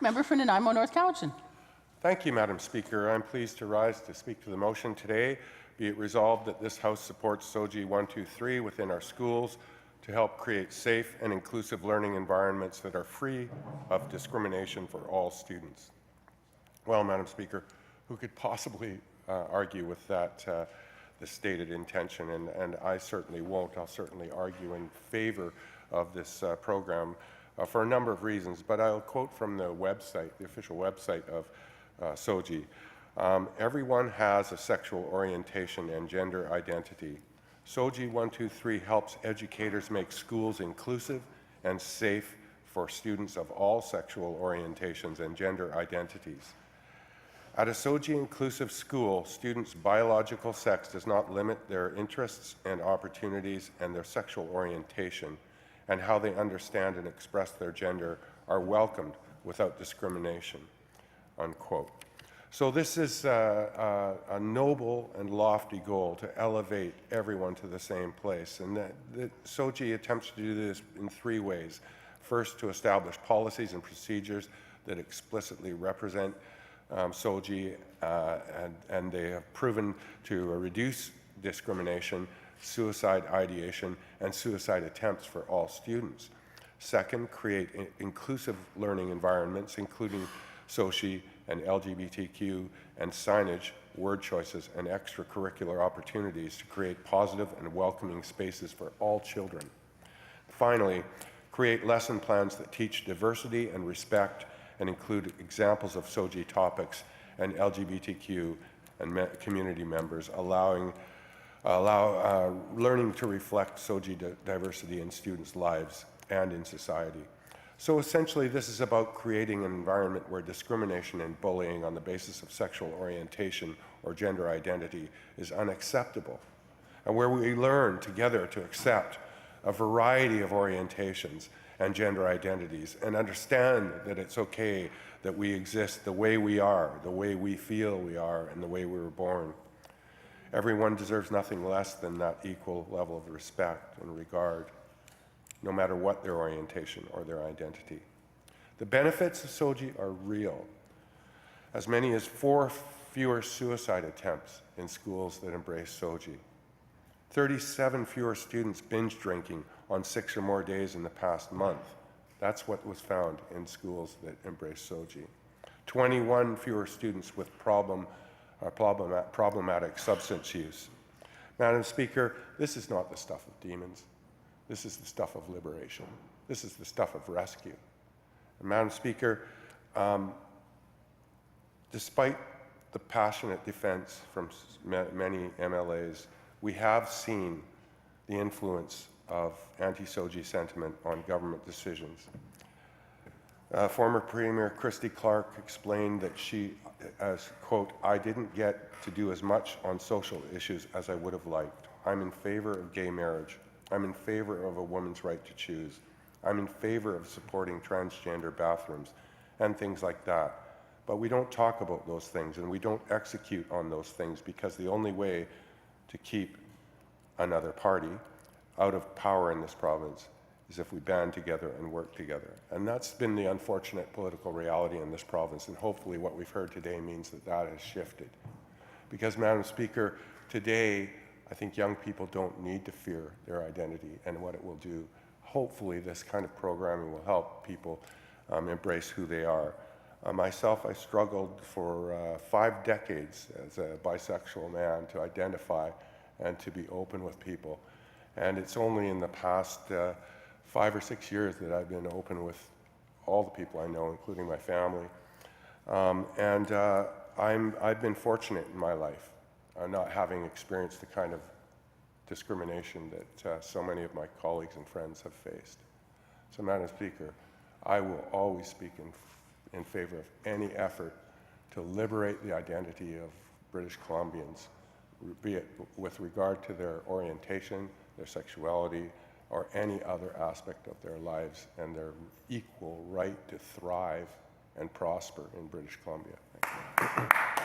Member for Nanaimo North Cowichan. Thank you, Madam Speaker. I'm pleased to rise to speak to the motion today. Be it resolved that this House supports SOGI 123 within our schools to help create safe and inclusive learning environments that are free of discrimination for all students. Well, Madam Speaker, who could possibly argue with that the stated intention, and I certainly won't. I'll certainly argue in favor of this program for a number of reasons, but I'll quote from the website, the official website of SOGI. Everyone has a sexual orientation and gender identity. SOGI 123 helps educators make schools inclusive and safe for students of all sexual orientations and gender identities. At a SOGI-inclusive school, students' biological sex does not limit their interests and opportunities, and their sexual orientation and how they understand and express their gender are welcomed without discrimination, unquote. So this is a noble and lofty goal to elevate everyone to the same place, and the SOGI attempts to do this in three ways. First, to establish policies and procedures that explicitly represent SOGI, and they have proven to reduce discrimination, suicide ideation, and suicide attempts for all students. Second, create inclusive learning environments, including SOGI and LGBTQ and signage, word choices, and extracurricular opportunities to create positive and welcoming spaces for all children. Finally, create lesson plans that teach diversity and respect and include examples of SOGI topics and LGBTQ and community members, allow learning to reflect SOGI diversity in students' lives and in society. So essentially, this is about creating an environment where discrimination and bullying on the basis of sexual orientation or gender identity is unacceptable, and where we learn together to accept a variety of orientations and gender identities and understand that it's okay that we exist the way we are, the way we feel we are, and the way we were born. Everyone deserves nothing less than that equal level of respect and regard, no matter what their orientation or their identity. The benefits of SOGI are real. As many as 4 fewer suicide attempts in schools that embrace SOGI. 37 fewer students binge drinking on 6 or more days in the past month. That's what was found in schools that embrace SOGI. 21 fewer students with problematic substance use. Madam Speaker, this is not the stuff of demons. This is the stuff of liberation. This is the stuff of rescue. And Madam Speaker, despite the passionate defense from many MLAs, we have seen the influence of anti-SOGI sentiment on government decisions. Former Premier Christy Clark explained that she, as quote, "I didn't get to do as much on social issues as I would have liked. I'm in favor of gay marriage. I'm in favor of a woman's right to choose. I'm in favor of supporting transgender bathrooms," and things like that. But we don't talk about those things, and we don't execute on those things, because the only way to keep another party out of power in this province is if we band together and work together. And that's been the unfortunate political reality in this province, and hopefully what we've heard today means that that has shifted. Because, Madam Speaker, today I think young people don't need to fear their identity and what it will do. Hopefully this kind of programming will help people embrace who they are. Myself, I struggled for 5 decades as a bisexual man to identify and to be open with people. And it's only in the past 5 or 6 years that I've been open with all the people I know, including my family. I've been fortunate in my life, not having experienced the kind of discrimination that so many of my colleagues and friends have faced. So, Madam Speaker, I will always speak in favor of any effort to liberate the identity of British Columbians, be it with regard to their orientation, their sexuality, or any other aspect of their lives, and their equal right to thrive and prosper in British Columbia. Thank you.